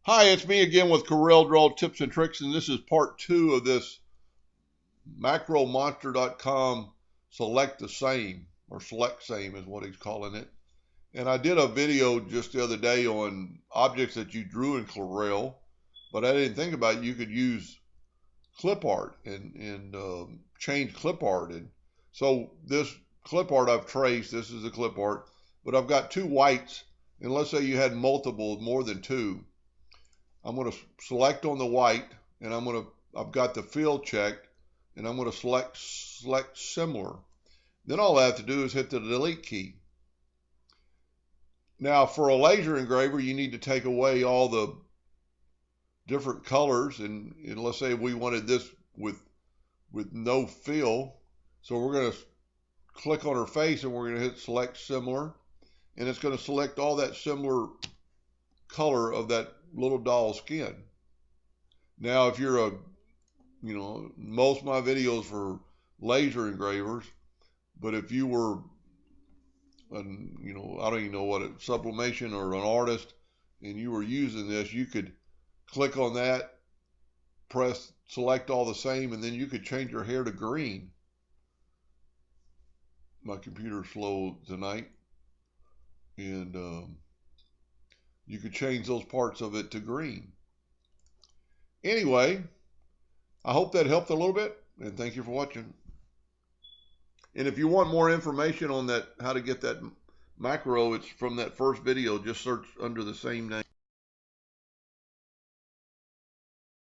Hi, it's me again with Corel Draw Tips and Tricks, and this is part 2 of this MacroMonster.com select the same, or select same is what he's calling it. And I did a video just the other day on objects that you drew in Corel, but I didn't think about you could use clip art and change clip art. And so this clip art I've traced, this is a clip art, but I've got two whites, and let's say you had multiple, more than two. I'm going to select on the white, and I've got the field checked, and I'm going to select similar. Then all I have to do is hit the delete key. Now for a laser engraver, you need to take away all the different colors, and let's say we wanted this with no fill. So we're going to click on her face, and we're going to hit select similar, and it's going to select all that similar color of that little doll skin. Now, if you're most of my videos for laser engravers, but if you were, I don't even know what it, sublimation or an artist, and you were using this, you could click on that, press select all the same, and then you could change your hair to green. My computer's slow tonight, and you could change those parts of it to green. Anyway, I hope that helped a little bit, and thank you for watching. And if you want more information on that, how to get that macro, it's from that first video. Just search under the same name.